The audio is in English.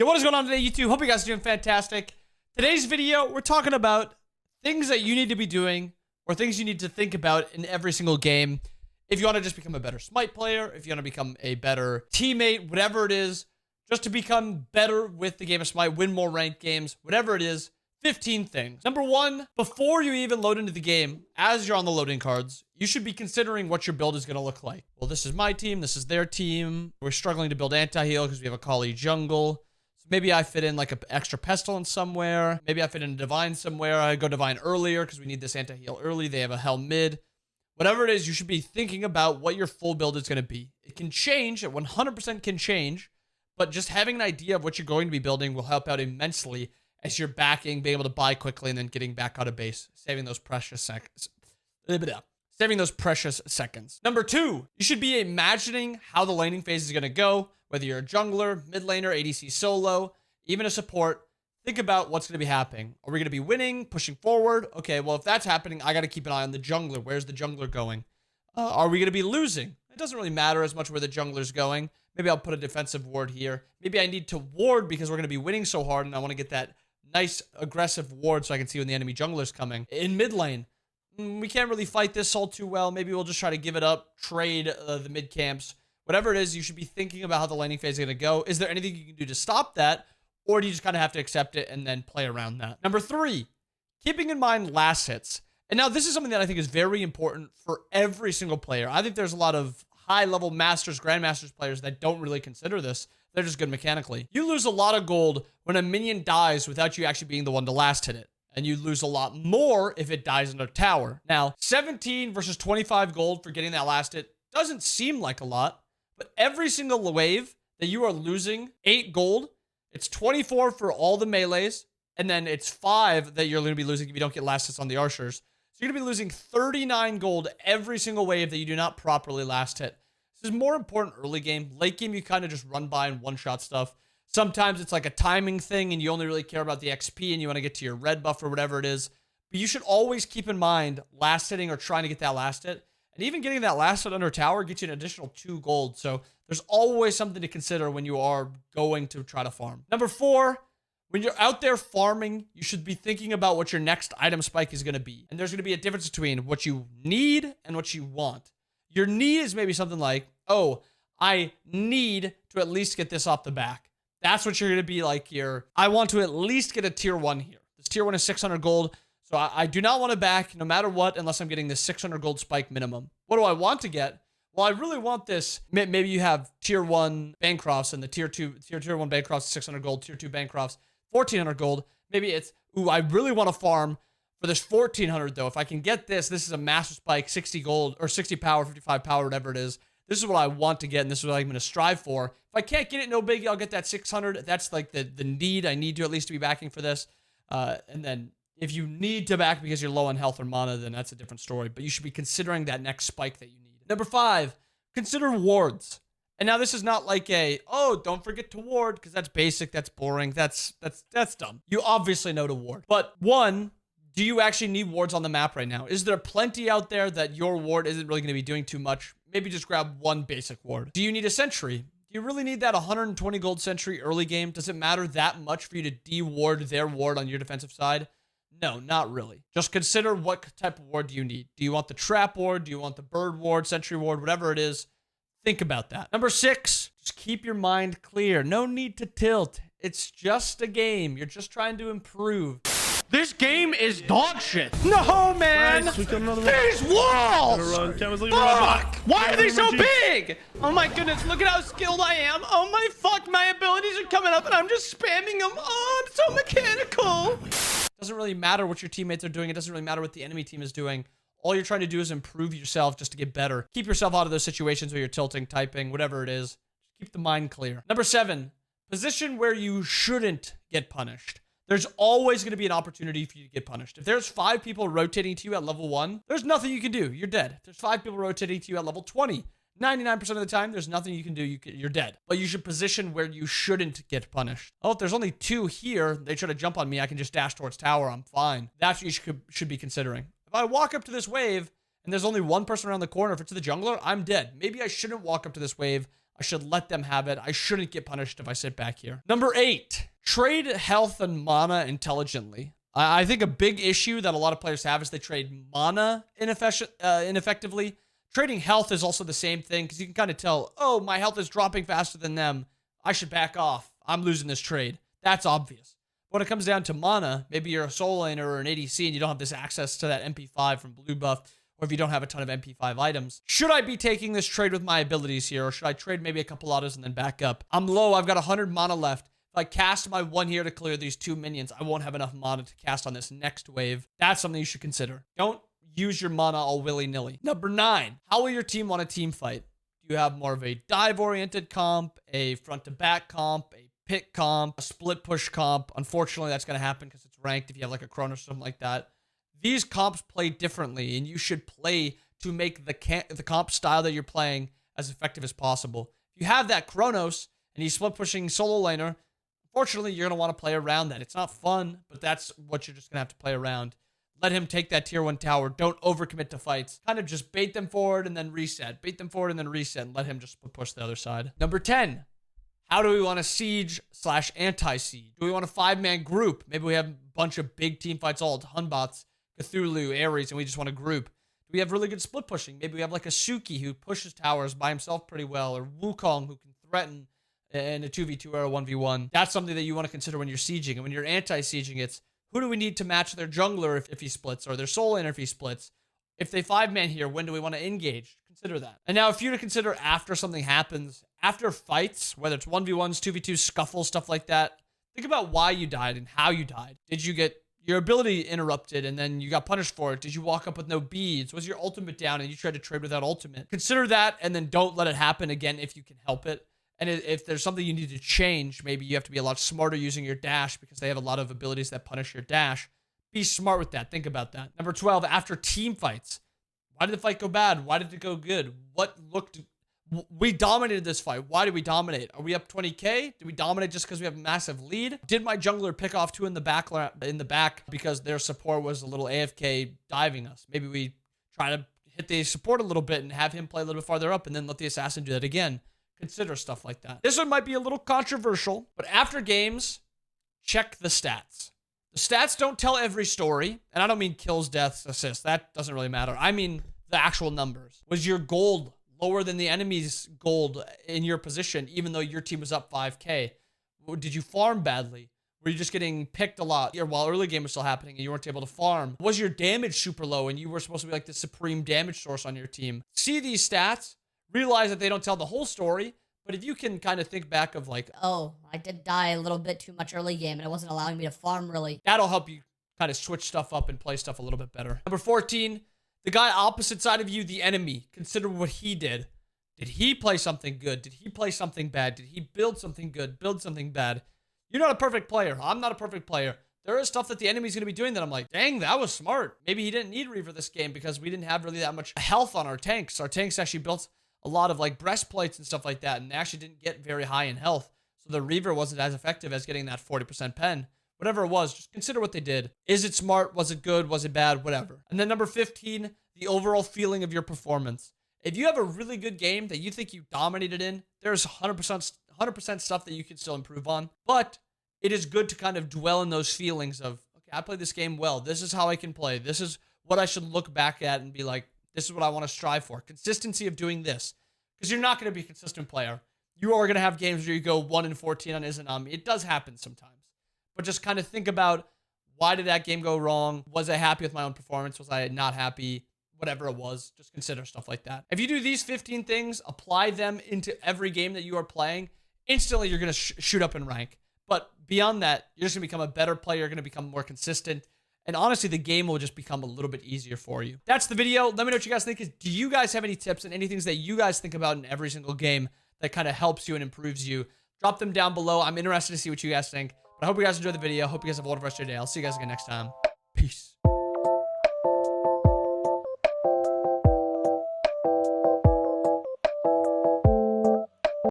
Yo, what is going on today, YouTube? Hope you guys are doing fantastic. Today's video, we're talking about things that you need to be doing or things you need to think about in every single game if you want to just become a better Smite player, if you want to become a better teammate, whatever it is, just to become better with the game of Smite, win more ranked games, whatever it is. 15 things. Number one, before you even load into the game, as you're on the loading cards, you should be considering what your build is going to look like. Well, this is my team. This is their team. We're struggling to build anti-heal because we have a Kali jungle. So maybe I fit in like an extra pestilence somewhere. Maybe I fit in a divine somewhere. I go divine earlier because we need this anti-heal early. They have a hell mid. Whatever it is, you should be thinking about what your full build is going to be. It can change. It 100% can change. But just having an idea of what you're going to be building will help out immensely as you're backing, being able to buy quickly, and then getting back out of base, saving those precious seconds. Number two, you should be imagining how the laning phase is going to go, whether you're a jungler, mid laner, ADC solo, even a support. Think about what's going to be happening. Are we going to be winning, pushing forward? Okay, well, if that's happening, I got to keep an eye on the jungler. Where's the jungler going? Are we going to be losing? It doesn't really matter as much where the jungler's going. Maybe I'll put a defensive ward here. Maybe I need to ward because we're going to be winning so hard, and I want to get that nice aggressive ward so I can see when the enemy jungler's coming. In mid lane, we can't really fight this all too well. Maybe we'll just try to give it up, trade the mid camps. Whatever it is, you should be thinking about how the laning phase is going to go. Is there anything you can do to stop that? Or do you just kind of have to accept it and then play around that? Number three, keeping in mind last hits. And now this is something that I think is very important for every single player. I think there's a lot of high-level masters, grandmasters players that don't really consider this. They're just good mechanically. You lose a lot of gold when a minion dies without you actually being the one to last hit it. And you lose a lot more if it dies in a tower. Now, 17 versus 25 gold for getting that last hit doesn't seem like a lot. But every single wave that you are losing 8 gold, it's 24 for all the melees. And then it's 5 that you're going to be losing if you don't get last hits on the archers. So you're going to be losing 39 gold every single wave that you do not properly last hit. This is more important early game. Late game, you kind of just run by and one-shot stuff. Sometimes it's like a timing thing and you only really care about the XP and you want to get to your red buff or whatever it is. But you should always keep in mind last hitting or trying to get that last hit. And even getting that last hit under tower gets you an additional 2 gold. So there's always something to consider when you are going to try to farm. Number 4, when you're out there farming, you should be thinking about what your next item spike is going to be. And there's going to be a difference between what you need and what you want. Your need is maybe something like, oh, I need to at least get this off the back. That's what you're going to be like here. I want to at least get a tier 1 here. This tier 1 is 600 gold. So I do not want to back no matter what unless I'm getting this 600 gold spike minimum. What do I want to get? Well, I really want this. Maybe you have tier 1 Bancrofts and the tier 1 Bancrofts 600 gold, tier 2 Bancrofts 1400 gold. Maybe it's, ooh, I really want to farm for this 1400 though. If I can get this is a master spike, 60 gold or 60 power, 55 power, whatever it is. This is what I want to get, and this is what I'm going to strive for. If I can't get it, no biggie. I'll get that 600. That's like the need. I need to at least to be backing for this. And then if you need to back because you're low on health or mana, then that's a different story. But you should be considering that next spike that you need. Number 5, consider wards. And now this is not like a, oh, don't forget to ward, because that's basic, that's boring, that's dumb. You obviously know to ward. But 1, do you actually need wards on the map right now? Is there plenty out there that your ward isn't really going to be doing too much? Maybe just grab 1 basic ward. Do you need a sentry? Do you really need that 120 gold sentry early game? Does it matter that much for you to de-ward their ward on your defensive side? No, not really. Just consider what type of ward do you need. Do you want the trap ward? Do you want the bird ward, sentry ward, whatever it is? Think about that. Number 6, just keep your mind clear. No need to tilt. It's just a game. You're just trying to improve. This game is dog shit. No, man. Nice. These walls. Fuck. Why are they so big? Oh, my goodness. Look at how skilled I am. Oh, my fuck. My abilities are coming up, and I'm just spamming them. Oh, I'm so mechanical. Doesn't really matter what your teammates are doing. It doesn't really matter what the enemy team is doing. All you're trying to do is improve yourself just to get better. Keep yourself out of those situations where you're tilting, typing, whatever it is. Just keep the mind clear. Number 7, position where you shouldn't get punished. There's always going to be an opportunity for you to get punished. If there's 5 people rotating to you at level 1, there's nothing you can do. You're dead. If there's 5 people rotating to you at level 20, 99% of the time, there's nothing you can do. You're dead. But you should position where you shouldn't get punished. Oh, if there's only 2 here, they try to jump on me, I can just dash towards tower. I'm fine. That's what you should be considering. If I walk up to this wave and there's only 1 person around the corner, if it's the jungler, I'm dead. Maybe I shouldn't walk up to this wave. I should let them have it. I shouldn't get punished if I sit back here. Number 8, trade health and mana intelligently. I think a big issue that a lot of players have is they trade mana ineffectively. Trading health is also the same thing because you can kind of tell, oh, my health is dropping faster than them. I should back off. I'm losing this trade. That's obvious. When it comes down to mana, maybe you're a soul laner or an ADC and you don't have this access to that MP5 from blue buff, or if you don't have a ton of MP5 items. Should I be taking this trade with my abilities here, or should I trade maybe a couple autos and then back up? I'm low. I've got 100 mana left. If I cast my 1 here to clear these 2 minions, I won't have enough mana to cast on this next wave. That's something you should consider. Don't use your mana all willy-nilly. Number 9, how will your team want a team fight? Do you have more of a dive-oriented comp, a front-to-back comp, a pick comp, a split push comp? Unfortunately, that's going to happen because it's ranked if you have like a Chrono or something like that. These comps play differently, and you should play to make the comp style that you're playing as effective as possible. If you have that Chronos and he's split pushing solo laner, unfortunately, you're going to want to play around that. It's not fun, but that's what you're just going to have to play around. Let him take that tier 1 tower. Don't overcommit to fights. Kind of just bait them forward and then reset. Bait them forward and then reset, and let him just push the other side. Number 10, how do we want to siege / anti-siege? Do we want a 5-man group? Maybe we have a bunch of big team fights, all Hunbots, Cthulhu, Ares, and we just want to group. Do we have really good split pushing? Maybe we have like a Suki who pushes towers by himself pretty well, or Wukong who can threaten in a 2v2 or a 1v1. That's something that you want to consider when you're sieging. And when you're anti-sieging, it's who do we need to match their jungler if he splits, or their soul laner if he splits? If they 5-man here, when do we want to engage? Consider that. And now if you're to consider after something happens, after fights, whether it's 1v1s, 2v2s, scuffles, stuff like that, think about why you died and how you died. Did you get your ability interrupted and then you got punished for it? Did you walk up with no beads? Was your ultimate down and you tried to trade without ultimate? Consider that, and then don't let it happen again if you can help it. And if there's something you need to change, maybe you have to be a lot smarter using your dash because they have a lot of abilities that punish your dash. Be smart with that. Think about that. Number 12, after team fights. Why did the fight go bad? Why did it go good? We dominated this fight. Why did we dominate? Are we up 20k? Did we dominate just because we have a massive lead? Did my jungler pick off 2 in the back because their support was a little AFK diving us? Maybe we try to hit the support a little bit and have him play a little bit farther up and then let the assassin do that again. Consider stuff like that. This one might be a little controversial, but after games, check the stats. The stats don't tell every story, and I don't mean kills, deaths, assists. That doesn't really matter. I mean the actual numbers. Was your gold lower than the enemy's gold in your position, even though your team was up 5k? Did you farm badly? Were you just getting picked a lot while early game was still happening and you weren't able to farm? Was your damage super low and you were supposed to be like the supreme damage source on your team? See these stats, realize that they don't tell the whole story, but if you can kind of think back of like, oh, I did die a little bit too much early game and it wasn't allowing me to farm really. That'll help you kind of switch stuff up and play stuff a little bit better. Number 14, the guy opposite side of you, the enemy. Consider what he did. Did he play something good? Did he play something bad? Did he build something good? Build something bad? You're not a perfect player. I'm not a perfect player. There is stuff that the enemy's going to be doing that I'm like, dang, that was smart. Maybe he didn't need Reaver this game because we didn't have really that much health on our tanks. Our tanks actually built a lot of like breastplates and stuff like that, and they actually didn't get very high in health. So the Reaver wasn't as effective as getting that 40% pen. Whatever it was, just consider what they did. Is it smart? Was it good? Was it bad? Whatever. And then number 15, the overall feeling of your performance. If you have a really good game that you think you dominated in, there's 100% stuff that you can still improve on. But it is good to kind of dwell in those feelings of, okay, I played this game well. This is how I can play. This is what I should look back at and be like, this is what I want to strive for. Consistency of doing this. Because you're not going to be a consistent player. You are going to have games where you go 1-14 on Izanami. It does happen sometimes. But just kind of think about, why did that game go wrong? Was I happy with my own performance? Was I not happy? Whatever it was, just consider stuff like that. If you do these 15 things, apply them into every game that you are playing, instantly you're going to shoot up in rank. But beyond that, you're just going to become a better player. You're going to become more consistent. And honestly, the game will just become a little bit easier for you. That's the video. Let me know what you guys think. Do you guys have any tips and any things that you guys think about in every single game that kind of helps you and improves you? Drop them down below. I'm interested to see what you guys think. But I hope you guys enjoyed the video. Hope you guys have a wonderful rest of your day. I'll see you guys again next time. Peace.